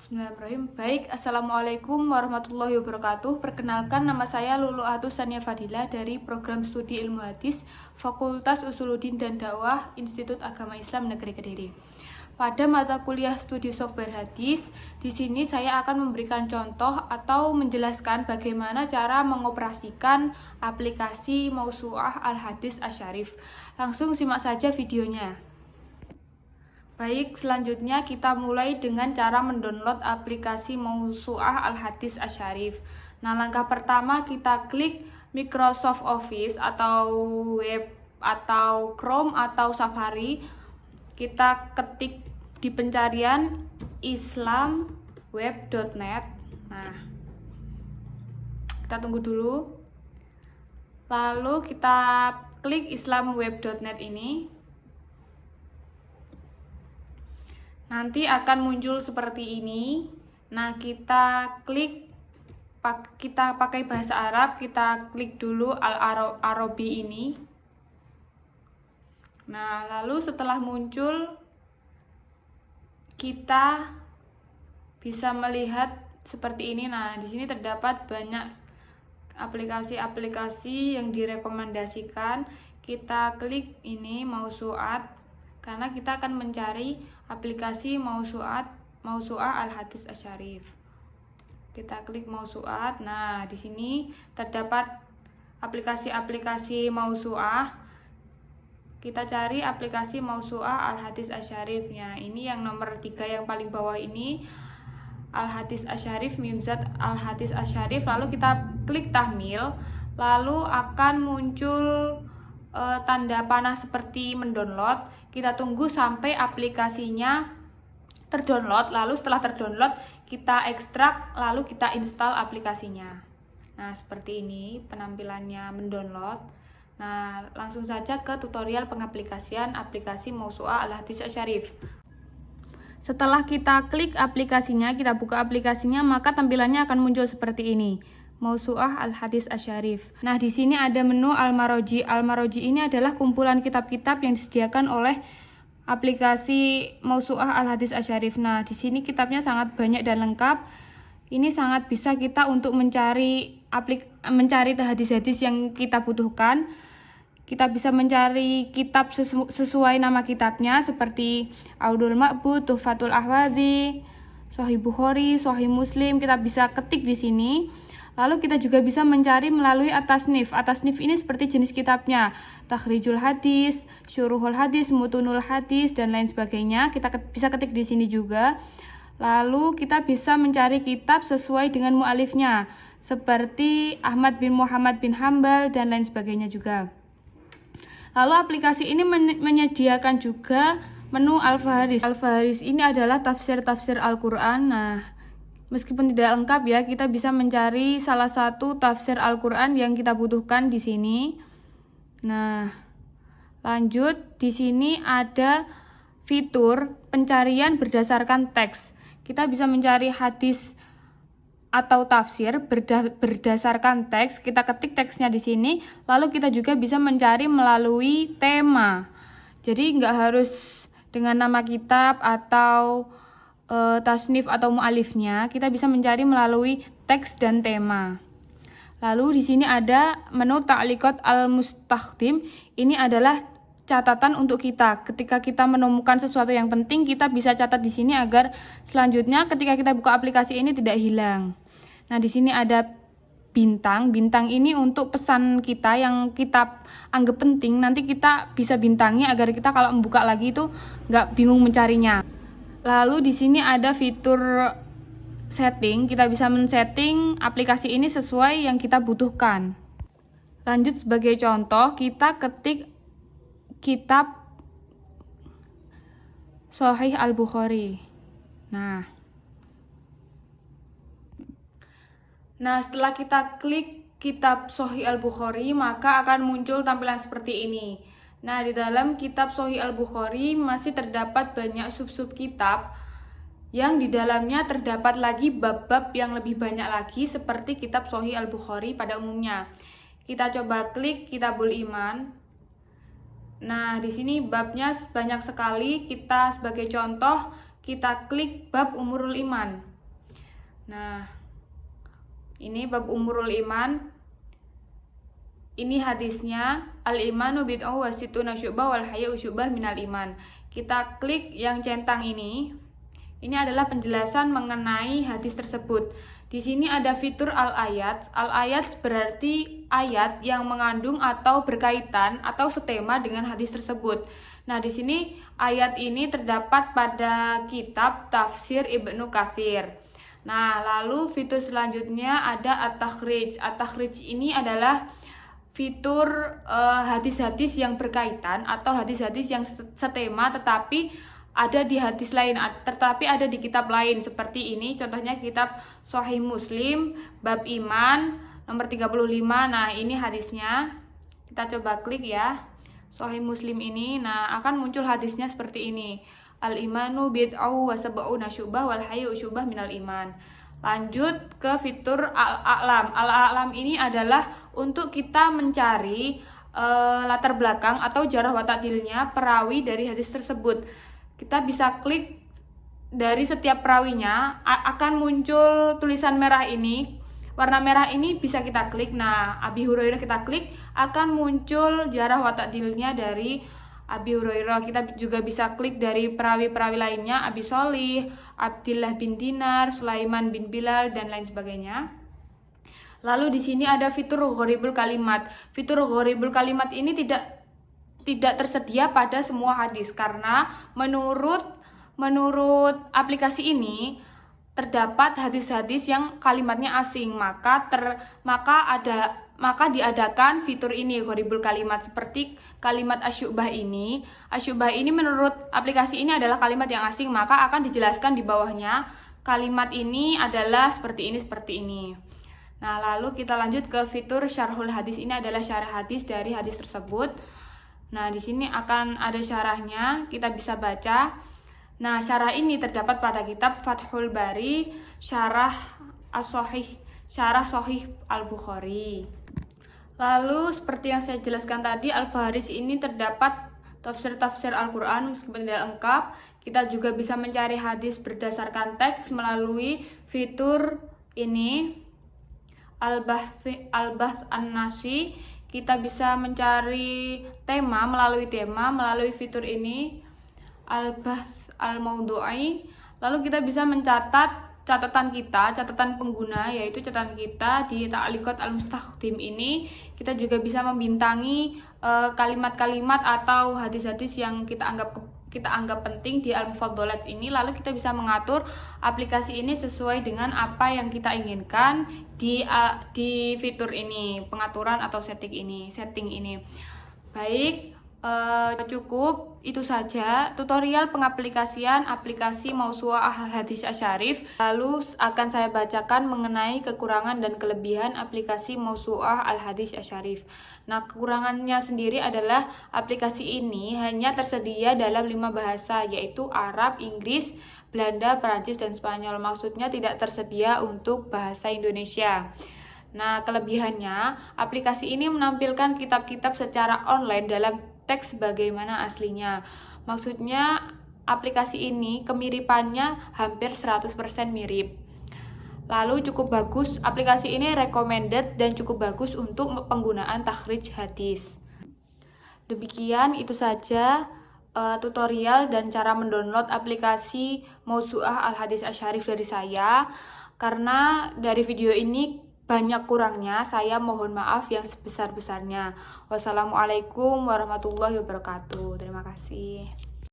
Bismillahirrahmanirrahim. Baik, Assalamualaikum warahmatullahi wabarakatuh. Perkenalkan, nama saya Lulu'atus Sania Fadilah dari Program Studi Ilmu Hadis Fakultas Usuluddin dan Dakwah Institut Agama Islam Negeri Kediri. Pada mata kuliah studi software hadis, di sini saya akan memberikan contoh atau menjelaskan bagaimana cara mengoperasikan aplikasi Mausu'ah Al-Hadis Asy-Syarif. Langsung simak saja videonya. Baik, selanjutnya kita mulai dengan cara mendownload aplikasi Mausu'ah Al-Hadis Asy-Syarif. Nah, langkah pertama kita klik Microsoft Office atau web atau Chrome atau Safari. Kita ketik di pencarian islamweb.net. Nah, kita tunggu dulu. Lalu kita klik islamweb.net ini. Nanti akan muncul seperti ini. Nah, kita pakai bahasa Arab, kita klik dulu Al-Arabi ini. Nah, lalu setelah muncul, kita bisa melihat seperti ini. Nah, di sini terdapat banyak aplikasi-aplikasi yang direkomendasikan. Kita klik ini Mausu'at, karena kita akan mencari aplikasi Mausu'ah Al-Hadis Asy-Syarif. Kita klik Mausu'at. Nah, di sini terdapat aplikasi-aplikasi Mausu'ah. Kita cari aplikasi Mausu'ah Al-Hadis Asy-Syarif. Nah, ini yang nomor 3 yang paling bawah ini Al-Hadis Asy-Syarif, Mimzat Al-Hadis Asy-Syarif. Lalu kita klik tahmil, lalu akan muncul tanda panah seperti mendownload. Kita tunggu sampai aplikasinya terdownload. Lalu setelah terdownload, kita ekstrak, lalu kita install aplikasinya. Nah, seperti ini penampilannya mendownload. Nah, langsung saja ke tutorial pengaplikasian aplikasi Mausu'ah Al-Hadis Asy-Syarif. Setelah kita klik aplikasinya, kita buka aplikasinya, maka tampilannya akan muncul seperti ini. Mausu'ah Al-Hadis Asy-Syarif. Nah, di sini ada menu Al-Maroji. Al-Maroji ini adalah kumpulan kitab-kitab yang disediakan oleh aplikasi Mausu'ah Al-Hadis Asy-Syarif. Nah, di sini kitabnya sangat banyak dan lengkap. Ini sangat bisa kita untuk mencari hadis-hadis yang kita butuhkan. Kita bisa mencari kitab sesuai nama kitabnya seperti Audul Ma'bud, Tuhfatul Ahwadhi, Sahih Bukhari, Sahih Muslim. Kita bisa ketik di sini. Lalu kita juga bisa mencari melalui At-Tasnif. At-Tasnif ini seperti jenis kitabnya, Takhrijul Hadis, Syuruhul Hadis, Mutunul Hadis, dan lain sebagainya. Kita bisa ketik di sini juga. Lalu kita bisa mencari kitab sesuai dengan mu'alifnya, seperti Ahmad bin Muhammad bin Hambal, dan lain sebagainya juga. Lalu aplikasi ini menyediakan juga menu Al-Faharis. Al-Faharis ini adalah tafsir-tafsir Al-Quran. Nah, meskipun tidak lengkap ya, kita bisa mencari salah satu tafsir Al-Quran yang kita butuhkan di sini. Nah, lanjut, di sini ada fitur pencarian berdasarkan teks. Kita bisa mencari hadis atau tafsir berdasarkan teks. Kita ketik teksnya di sini, lalu kita juga bisa mencari melalui tema. Jadi nggak harus dengan nama kitab atau tasnif atau mu'alifnya, kita bisa mencari melalui teks dan tema. Lalu di sini ada menu Ta'liqat Al-Mustakhdim. Ini adalah catatan untuk kita. Ketika kita menemukan sesuatu yang penting, kita bisa catat di sini agar selanjutnya ketika kita buka aplikasi ini tidak hilang. Nah, di sini ada bintang. Bintang ini untuk pesan kita yang kita anggap penting. Nanti kita bisa bintangi agar kita kalau membuka lagi itu nggak bingung mencarinya. Lalu di sini ada fitur setting. Kita bisa men-setting aplikasi ini sesuai yang kita butuhkan. Lanjut, sebagai contoh, kita ketik kitab Sahih Al-Bukhari. Nah, setelah kita klik kitab Sahih Al-Bukhari, maka akan muncul tampilan seperti ini. Nah, di dalam kitab Sahih Al-Bukhari masih terdapat banyak sub-sub kitab yang di dalamnya terdapat lagi bab-bab yang lebih banyak lagi seperti kitab Sahih Al-Bukhari pada umumnya. Kita coba klik Kitabul Iman. Nah, di sini babnya banyak sekali. Kita sebagai contoh, kita klik bab Umurul Iman. Nah, ini bab umurul iman. Ini hadisnya, al-imanu bid'ah wa sittuna syu'bah wal haya'u syu'bah minal iman. Kita klik yang centang ini. Ini adalah penjelasan mengenai hadis tersebut. Di sini ada fitur al-ayat. Al-ayat berarti ayat yang mengandung atau berkaitan atau setema dengan hadis tersebut. Nah, di sini ayat ini terdapat pada kitab Tafsir Ibnu Katsir. Nah, lalu fitur selanjutnya ada at-takhrij. At-takhrij ini adalah fitur hadis-hadis yang berkaitan atau hadis-hadis yang setema tetapi ada di hadis lain, tetapi ada di kitab lain. Seperti ini, contohnya kitab Sahih Muslim, bab iman, nomor 35. Nah, ini hadisnya. Kita coba klik ya, Sahih Muslim ini. Nah, akan muncul hadisnya seperti ini. Al-imanu bid'au wa sab'una syu'bah wal hayyu syu'bah minal iman. Lanjut ke fitur al-a'lam. Al-a'lam ini adalah untuk kita mencari latar belakang atau jarah wa ta'dilnya perawi dari hadis tersebut. Kita bisa klik dari setiap perawinya, akan muncul tulisan merah ini. Warna merah ini bisa kita klik. Nah, Abi Hurairah kita klik, akan muncul jarah wa ta'dilnya dari Abi Hurairah. Kita juga bisa klik dari perawi-perawi lainnya, Abi Sholih, Abdillah bin Dinar, Sulaiman bin Bilal, dan lain sebagainya. Lalu di sini ada fitur gharibul kalimat. Fitur gharibul kalimat ini tidak tersedia pada semua hadis karena menurut aplikasi ini terdapat hadis-hadis yang kalimatnya asing, maka diadakan fitur ini, gharibul kalimat, seperti kalimat asyubah ini. Asyubah ini menurut aplikasi ini adalah kalimat yang asing, maka akan dijelaskan di bawahnya kalimat ini adalah seperti ini. Nah, lalu kita lanjut ke fitur syarhul hadis. Ini adalah syarah hadis dari hadis tersebut. Nah, di sini akan ada syarahnya, kita bisa baca. Nah, syarah ini terdapat pada kitab Fathul Bari, syarah Sahih Al-Bukhari. Lalu seperti yang saya jelaskan tadi, Al-Faharis ini terdapat tafsir Al-Quran meskipun tidak lengkap. Kita juga bisa mencari hadis berdasarkan teks melalui fitur ini, Al-Bahth An-Nasi. Kita bisa mencari tema melalui fitur ini, Al-Bahth Al-Maudu'i. Lalu kita bisa mencatat catatan pengguna, yaitu catatan kita di Ta'liqat Al-Mustakhdim ini. Kita juga bisa membintangi kalimat-kalimat atau hadis-hadis yang kita anggap penting di Al-Mufaddalat ini. Lalu kita bisa mengatur aplikasi ini sesuai dengan apa yang kita inginkan di fitur ini, pengaturan atau setting ini. Baik, cukup itu saja tutorial pengaplikasian aplikasi Mausu'ah Al-Hadits Asy-Syarif. Lalu akan saya bacakan mengenai kekurangan dan kelebihan aplikasi Mausu'ah Al-Hadits Asy-Syarif. Nah, kekurangannya sendiri adalah aplikasi ini hanya tersedia dalam 5 bahasa, yaitu Arab, Inggris, Belanda, Perancis, dan Spanyol. Maksudnya tidak tersedia untuk bahasa Indonesia. Nah, kelebihannya, aplikasi ini menampilkan kitab-kitab secara online dalam teks sebagaimana aslinya. Maksudnya, aplikasi ini kemiripannya hampir 100% mirip. Lalu cukup bagus, aplikasi ini recommended dan cukup bagus untuk penggunaan takhrij hadis. Demikian itu saja tutorial dan cara mendownload aplikasi Mausu'ah Al-Hadits Asy-Syarif dari saya. Karena dari video ini banyak kurangnya, saya mohon maaf yang sebesar-besarnya. Wassalamualaikum warahmatullahi wabarakatuh. Terima kasih.